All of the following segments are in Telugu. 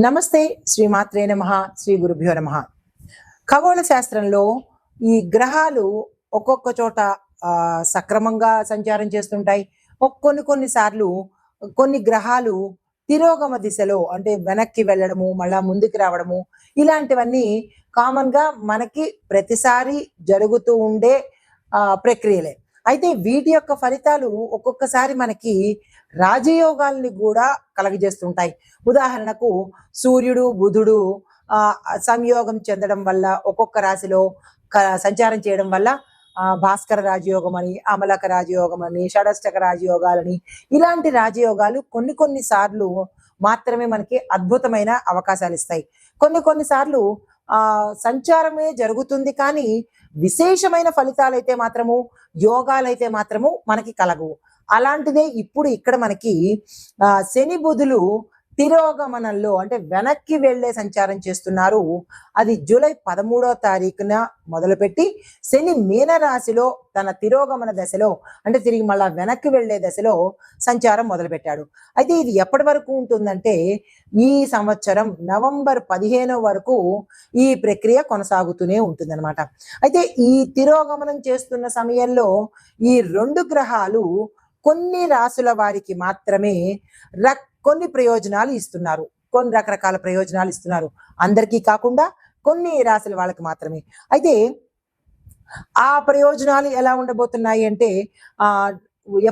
నమస్తే శ్రీమాత్రే నమః శ్రీ గురుభ్యో నమః. ఖగోళ శాస్త్రంలో ఈ గ్రహాలు ఒక్కొక్క చోట సక్రమంగా సంచారం చేస్తుంటాయి. కొన్నిసార్లు కొన్ని గ్రహాలు తిరోగమ దిశలో అంటే వెనక్కి వెళ్ళడము మళ్ళా ముందుకు రావడము ఇలాంటివన్నీ కామన్ గా మనకి ప్రతిసారి జరుగుతూ ఉండే ప్రక్రియలే. అయితే వీటి యొక్క ఫలితాలు ఒక్కొక్కసారి మనకి రాజయోగాల్ని కూడా కలగజేస్తుంటాయి. ఉదాహరణకు సూర్యుడు బుధుడు సంయోగం చెందడం వల్ల ఒక్కొక్క రాశిలో సంచారం చేయడం వల్ల భాస్కర రాజయోగం అని, అమలక రాజయోగం అని, షడష్టక రాజయోగాలని ఇలాంటి రాజయోగాలు కొన్ని సార్లు మాత్రమే మనకి అద్భుతమైన అవకాశాలు ఇస్తాయి. కొన్నిసార్లు సంచారమే జరుగుతుంది కానీ విశేషమైన ఫలితాలైతే మాత్రము యోగాలైతే మాత్రము మనకి కలగవు. అలాంటిదే ఇప్పుడు ఇక్కడ మనకి శని బుధులు తిరోగమనంలో అంటే వెనక్కి వెళ్లే సంచారం చేస్తున్నారు. అది జూలై 13వ తారీఖున మొదలుపెట్టి శని మీనరాశిలో తన తిరోగమన దశలో అంటే తిరిగి మళ్ళా వెనక్కి వెళ్లే దశలో సంచారం మొదలుపెట్టాడు. అయితే ఇది ఎప్పటి వరకు ఉంటుందంటే ఈ సంవత్సరం నవంబర్ 15 వరకు ఈ ప్రక్రియ కొనసాగుతూనే ఉంటుందన్నమాట. అయితే ఈ తిరోగమనం చేస్తున్న సమయంలో ఈ రెండు గ్రహాలు కొన్ని రాశుల వారికి మాత్రమే కొన్ని ప్రయోజనాలు ఇస్తున్నారు, కొన్ని రకరకాల ప్రయోజనాలు ఇస్తున్నారు. అందరికీ కాకుండా కొన్ని రాశుల వాళ్ళకి మాత్రమే. అయితే ఆ ప్రయోజనాలు ఎలా ఉండబోతున్నాయి అంటే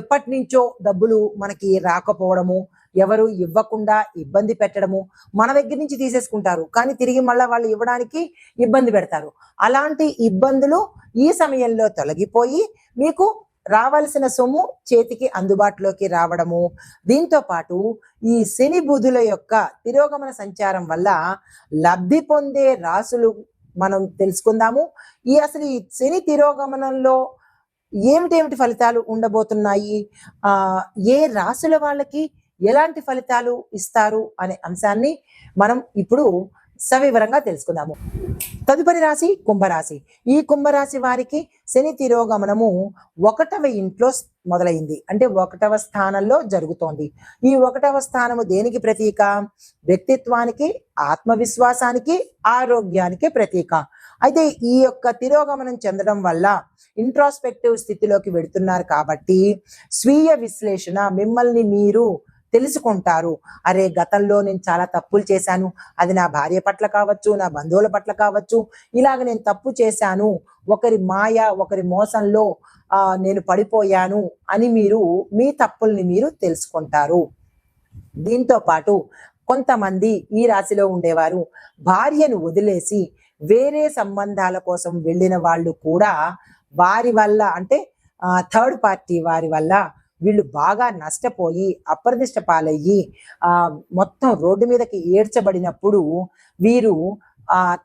ఎప్పటి నుంచో డబ్బులు మనకి రాకపోవడము, ఎవరు ఇవ్వకుండా ఇబ్బంది పెట్టడము, మన దగ్గర నుంచి తీసేసుకుంటారు కానీ తిరిగి మళ్ళీ వాళ్ళు ఇవ్వడానికి ఇబ్బంది పెడతారు. అలాంటి ఇబ్బందులు ఈ సమయంలో తొలగిపోయి మీకు రావాల్సిన సొమ్ము చేతికి అందుబాటులోకి రావడము. దీంతో పాటు ఈ శని బుధుల యొక్క తిరోగమన సంచారం వల్ల లబ్ధి పొందే రాసులు మనం తెలుసుకుందాము. అసలు ఈ శని తిరోగమనంలో ఏమిటి ఫలితాలు ఉండబోతున్నాయి, ఏ రాసుల వాళ్ళకి ఎలాంటి ఫలితాలు ఇస్తారు అనే అంశాన్ని మనం ఇప్పుడు సవివరంగా తెలుసుకుందాము. తదుపరి రాశి కుంభరాశి. ఈ కుంభరాశి వారికి శని తిరోగమనము 1వ ఇంట్లో మొదలైంది, అంటే 1వ స్థానంలో జరుగుతోంది. ఈ 1వ స్థానము దేనికి ప్రతీక? వ్యక్తిత్వానికి, ఆత్మవిశ్వాసానికి, ఆరోగ్యానికి ప్రతీక. అయితే ఈ యొక్క తిరోగమనం చెందడం వల్ల ఇంట్రాస్పెక్టివ్ స్థితిలోకి వెడుతున్నారు కాబట్టి స్వీయ విశ్లేషణ, మిమ్మల్ని మీరు తెలుసుకుంటారు. అరే గతంలో నేను చాలా తప్పులు చేశాను, అది నా భార్య పట్ల కావచ్చు, నా బంధువుల పట్ల కావచ్చు, ఇలాగ నేను తప్పు చేశాను, ఒకరి మాయ ఒకరి మోసంలో నేను పడిపోయాను అని మీరు మీ తప్పుల్ని మీరు తెలుసుకుంటారు. దీంతో పాటు కొంతమంది ఈ రాశిలో ఉండేవారు భార్యను వదిలేసి వేరే సంబంధాల కోసం వెళ్ళిన వాళ్ళు కూడా వారి వల్ల అంటే థర్డ్ పార్టీ వారి వల్ల వీళ్ళు బాగా నష్టపోయి అప్రదిష్ట పాలయ్యి మొత్తం రోడ్డు మీదకి ఏడ్చబడినప్పుడు వీరు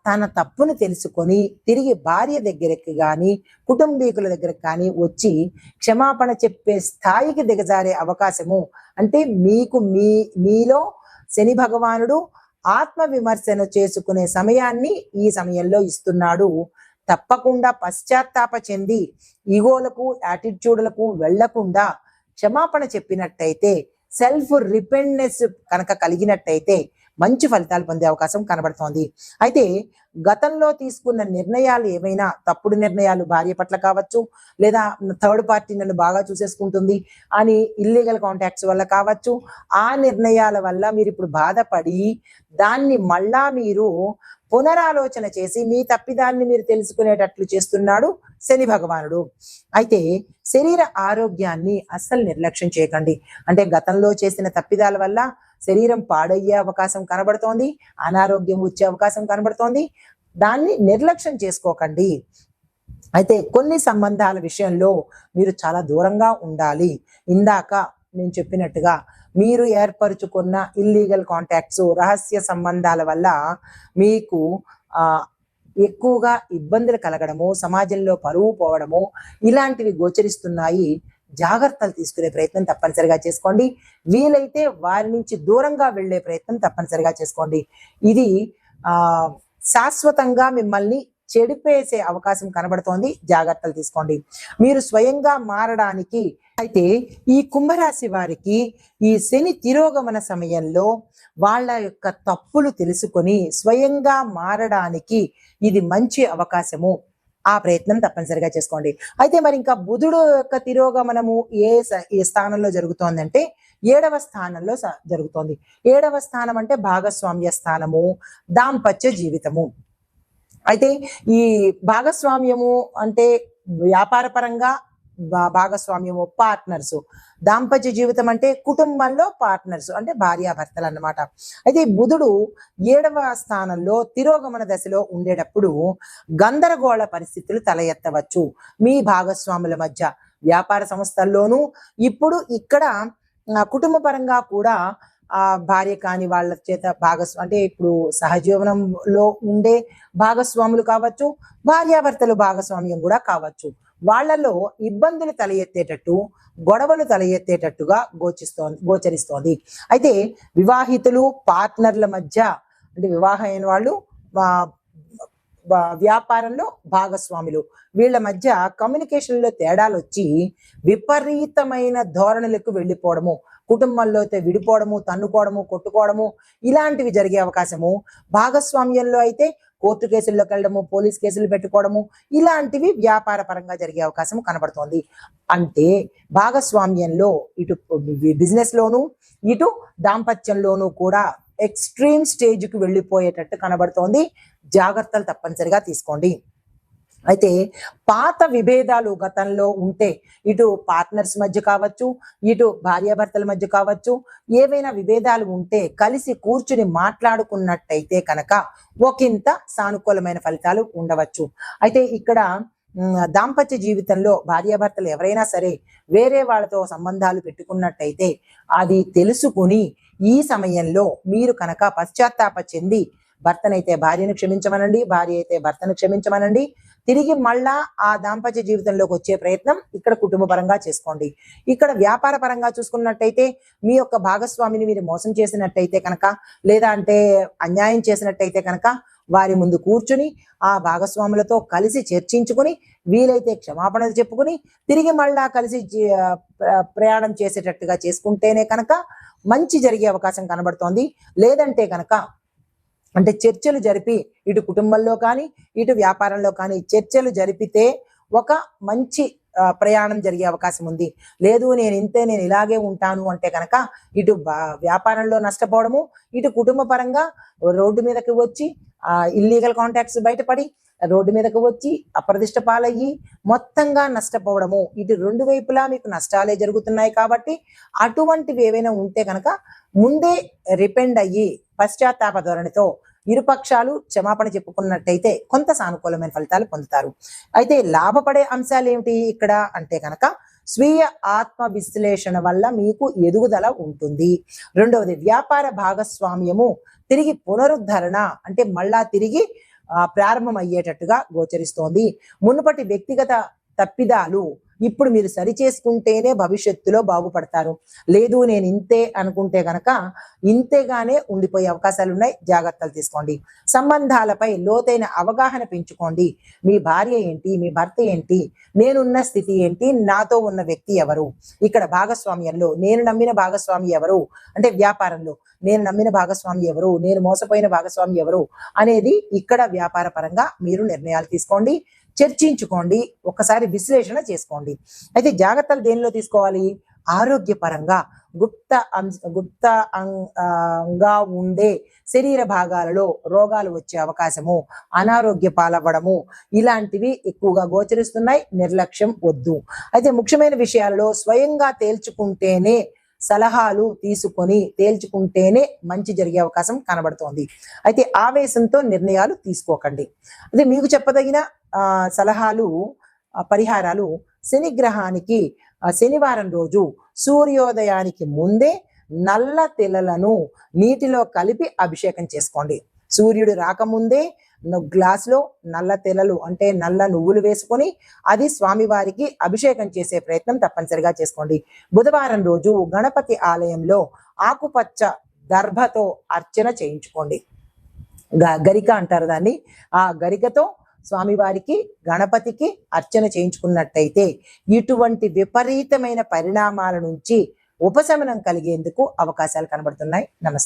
తన తప్పును తెలుసుకొని తిరిగి భార్య దగ్గరికి కానీ కుటుంబీకుల దగ్గరికి కానీ వచ్చి క్షమాపణ చెప్పే స్థాయికి దిగజారే అవకాశము, అంటే మీలో శని భగవానుడు ఆత్మ విమర్శన చేసుకునే సమయాన్ని ఈ సమయంలో ఇస్తున్నాడు. తప్పకుండా పశ్చాత్తాప చెంది ఈగోలకు యాటిట్యూడ్లకు వెళ్లకుండా క్షమాపణ చెప్పినట్టయితే, సెల్ఫ్ రిపెండెన్స్ కనుక కలిగినట్టయితే మంచి ఫలితాలు పొందే అవకాశం కనబడుతోంది. అయితే గతంలో తీసుకున్న నిర్ణయాలు ఏమైనా తప్పుడు నిర్ణయాలు భార్య పట్ల కావచ్చు, లేదా థర్డ్ పార్టీ నన్ను బాగా చూసేసుకుంటుంది అని ఇల్లీగల్ కాంటాక్ట్స్ వల్ల కావచ్చు, ఆ నిర్ణయాల వల్ల మీరు ఇప్పుడు బాధపడి దాన్ని మళ్ళా మీరు పునరాలోచన చేసి మీ తప్పిదాన్ని మీరు తెలుసుకునేటట్లు చేస్తున్నాడు శని భగవానుడు. అయితే శరీర ఆరోగ్యాన్ని అస్సలు నిర్లక్ష్యం చేయకండి. అంటే గతంలో చేసిన తప్పిదాల వల్ల శరీరం పాడయ్యే అవకాశం కనబడుతోంది, అనారోగ్యం వచ్చే అవకాశం కనబడుతోంది. దాన్ని నిర్లక్ష్యం చేసుకోకండి. అయితే కొన్ని సంబంధాల విషయంలో మీరు చాలా దూరంగా ఉండాలి. ఇందాక నేను చెప్పినట్టుగా మీరు ఏర్పరచుకున్న ఇల్లీగల్ కాంటాక్ట్స్, రహస్య సంబంధాల వల్ల మీకు ఎక్కువగా ఇబ్బందులు కలగడము, సమాజంలో పరువు పోవడము ఇలాంటివి గోచరిస్తున్నాయి. జాగ్రత్తలు తీసుకునే ప్రయత్నం తప్పనిసరిగా చేసుకోండి. వీలైతే వారి నుంచి దూరంగా వెళ్లే ప్రయత్నం తప్పనిసరిగా చేసుకోండి. ఇది శాశ్వతంగా మిమ్మల్ని చెడిపేసే అవకాశం కనబడుతోంది, జాగ్రత్తలు తీసుకోండి. మీరు స్వయంగా మారడానికి అయితే ఈ కుంభరాశి వారికి ఈ శని తిరోగమన సమయంలో వాళ్ళ యొక్క తప్పులు తెలుసుకొని స్వయంగా మారడానికి ఇది మంచి అవకాశము. ఆ ప్రయత్నం తప్పనిసరిగా చేసుకోండి. అయితే మరి ఇంకా బుధుడు యొక్క తిరోగమనము ఏ స్థానంలో జరుగుతోందంటే 7వ స్థానంలో జరుగుతోంది. 7వ స్థానం అంటే భాగస్వామ్య స్థానము, దాంపత్య జీవితము. అయితే ఈ భాగస్వామ్యము అంటే వ్యాపార పరంగా భాగస్వామ్యము, పార్ట్నర్స్. దాంపత్య జీవితం అంటే కుటుంబంలో పార్ట్నర్స్ అంటే భార్యాభర్తలు అన్నమాట. అయితే బుధుడు 7వ స్థానంలో తిరోగమన దశలో ఉండేటప్పుడు గందరగోళ పరిస్థితులు తల ఎత్తవచ్చు మీ భాగస్వాముల మధ్య. వ్యాపార సంస్థల్లోనూ ఇప్పుడు ఇక్కడ కుటుంబ పరంగా కూడా భార్య కాని వాళ్ళ చేత అంటే ఇప్పుడు సహజీవనంలో ఉండే భాగస్వాములు కావచ్చు, భార్యాభర్తలు భాగస్వామ్యం కూడా కావచ్చు, వాళ్లలో ఇబ్బందులు తల ఎత్తేటట్టు, గొడవలు తల ఎత్తేటట్టుగా గోచరిస్తోంది. అయితే వివాహితులు, పార్ట్నర్ల మధ్య అంటే వివాహం అయిన వాళ్ళు, వ్యాపారంలో భాగస్వాములు, వీళ్ళ మధ్య కమ్యూనికేషన్లో తేడాలు వచ్చి విపరీతమైన ధోరణులకు వెళ్ళిపోవడము, కుటుంబంలో అయితే విడిపోవడము, తన్నుకోవడము, కొట్టుకోవడము ఇలాంటివి జరిగే అవకాశము. భాగస్వామ్యంలో అయితే కోర్టు కేసుల్లోకి వెళ్ళడము, పోలీస్ కేసులు పెట్టుకోవడము ఇలాంటివి వ్యాపార పరంగా జరిగే అవకాశం కనబడుతోంది. అంటే భాగస్వామ్యంలో ఇటు బిజినెస్ లోను, ఇటు దాంపత్యంలోనూ కూడా ఎక్స్ట్రీమ్ స్టేజ్కి వెళ్ళిపోయేటట్టు కనబడుతోంది. జాగ్రత్తలు తప్పనిసరిగా తీసుకోండి. అయితే పాత విభేదాలు గతంలో ఉంటే, ఇటు పార్ట్నర్స్ మధ్య కావచ్చు, ఇటు భార్యాభర్తల మధ్య కావచ్చు, ఏవైనా విభేదాలు ఉంటే కలిసి కూర్చుని మాట్లాడుకున్నట్టయితే కనుక ఒకంత సానుకూలమైన ఫలితాలు ఉండవచ్చు. అయితే ఇక్కడ దాంపత్య జీవితంలో భార్యాభర్తలు ఎవరైనా సరే వేరే వాళ్ళతో సంబంధాలు పెట్టుకున్నట్టయితే అది తెలుసుకుని ఈ సమయంలో మీరు కనుక పశ్చాత్తాప చెంది భర్తనైతే భార్యను క్షమించమనండి, భార్య అయితే భర్తను క్షమించమనండి. తిరిగి మళ్ళా ఆ దాంపత్య జీవితంలోకి వచ్చే ప్రయత్నం ఇక్కడ కుటుంబ పరంగా చేసుకోండి. ఇక్కడ వ్యాపార పరంగా చూసుకున్నట్టయితే మీ యొక్క భాగస్వామిని మీరు మోసం చేసినట్టయితే కనుక, లేదా అంటే అన్యాయం చేసినట్టయితే కనుక వారి ముందు కూర్చుని ఆ భాగస్వాములతో కలిసి చర్చించుకుని వీలైతే క్షమాపణలు చెప్పుకుని తిరిగి మళ్ళా కలిసి ప్రయాణం చేసేటట్టుగా చేసుకుంటేనే కనుక మంచి జరిగే అవకాశం కనబడుతోంది. లేదంటే కనుక అంటే చర్చలు జరిపి ఇటు కుటుంబంలో కానీ ఇటు వ్యాపారంలో కానీ చర్చలు జరిపితే ఒక మంచి ప్రయాణం జరిగే అవకాశం ఉంది. లేదు నేను ఇలాగే ఉంటాను అంటే కనుక ఇటు వ్యాపారంలో నష్టపోవడము, ఇటు కుటుంబ పరంగా రోడ్డు మీదకి వచ్చి ఇల్లీగల్ కాంటాక్ట్స్ బయటపడి రోడ్డు మీదకి వచ్చి అప్రదిష్ట పాలయ్యి మొత్తంగా నష్టపోవడము, ఇటు రెండు వైపులా మీకు నష్టాలే జరుగుతున్నాయి. కాబట్టి అటువంటివి ఏవైనా ఉంటే కనుక ముందే రిపెండ్ అయ్యి పశ్చాత్తాప ధోరణితో ఇరుపక్షాలు క్షమాపణ చెప్పుకున్నట్టయితే కొంత సానుకూలమైన ఫలితాలు పొందుతారు. అయితే లాభపడే అంశాలు ఏమిటి ఇక్కడ అంటే కనుక స్వీయ ఆత్మ విశ్లేషణ వల్ల మీకు ఎదుగుదల ఉంటుంది. రెండవది వ్యాపార భాగస్వామ్యము తిరిగి పునరుద్ధరణ అంటే మళ్ళా తిరిగి ప్రారంభం అయ్యేటట్టుగా గోచరిస్తోంది. మునుపటి వ్యక్తిగత తప్పిదాలు ఇప్పుడు మీరు సరిచేసుకుంటేనే భవిష్యత్తులో బాగుపడతారు. లేదు నేను ఇంతే అనుకుంటే కనుక ఇంతేగానే ఉండిపోయే అవకాశాలు ఉన్నాయి. జాగ్రత్తలు తీసుకోండి. సంబంధాలపై లోతైన అవగాహన పెంచుకోండి. మీ భార్య ఏంటి, మీ భర్త ఏంటి, నేనున్న స్థితి ఏంటి, నాతో ఉన్న వ్యక్తి ఎవరు, ఇక్కడ భాగస్వామ్యంలో నేను నమ్మిన భాగస్వామి ఎవరు, అంటే వ్యాపారంలో నేను నమ్మిన భాగస్వామి ఎవరు, నేను మోసపోయిన భాగస్వామి ఎవరు అనేది ఇక్కడ వ్యాపార పరంగా మీరు నిర్ణయాలు తీసుకోండి, చర్చించుకోండి, ఒకసారి విశ్లేషణ చేసుకోండి. అయితే జాగ్రత్తలు దేనిలో తీసుకోవాలి? ఆరోగ్యపరంగా గుప్తంగా ఉండే శరీర భాగాలలో రోగాలు వచ్చే అవకాశము, అనారోగ్య పాలవ్వడము ఇలాంటివి ఎక్కువగా గోచరిస్తున్నాయి. నిర్లక్ష్యం వద్దు. అయితే ముఖ్యమైన విషయాలలో స్వయంగా తేల్చుకుంటేనే, సలహాలు తీసుకొని తేల్చుకుంటేనే మంచి జరిగే అవకాశం కనబడుతోంది. అయితే ఆవేశంతో నిర్ణయాలు తీసుకోకండి. అదే మీకు చెప్పదగిన సలహాలు, పరిహారాలు శని గ్రహానికి శనివారం రోజు సూర్యోదయానికి ముందే నల్ల తెల్లలను నీటిలో కలిపి అభిషేకం చేసుకోండి. సూర్యుడు రాకముందే గ్లాసులో నల్ల తెల్లలు అంటే నల్ల నువ్వులు వేసుకొని అది స్వామివారికి అభిషేకం చేసే ప్రయత్నం తప్పనిసరిగా చేసుకోండి. బుధవారం రోజు గణపతి ఆలయంలో ఆకుపచ్చ దర్భతో అర్చన చేయించుకోండి. గరిక అంటారు దాన్ని. ఆ గరికతో స్వామివారికి గణపతికి అర్చన చేయించుకున్నట్టయితే ఇటువంటి విపరీతమైన పరిణామాల నుంచి ఉపశమనం కలిగేందుకు అవకాశాలు కనబడుతున్నాయి. నమస్తే.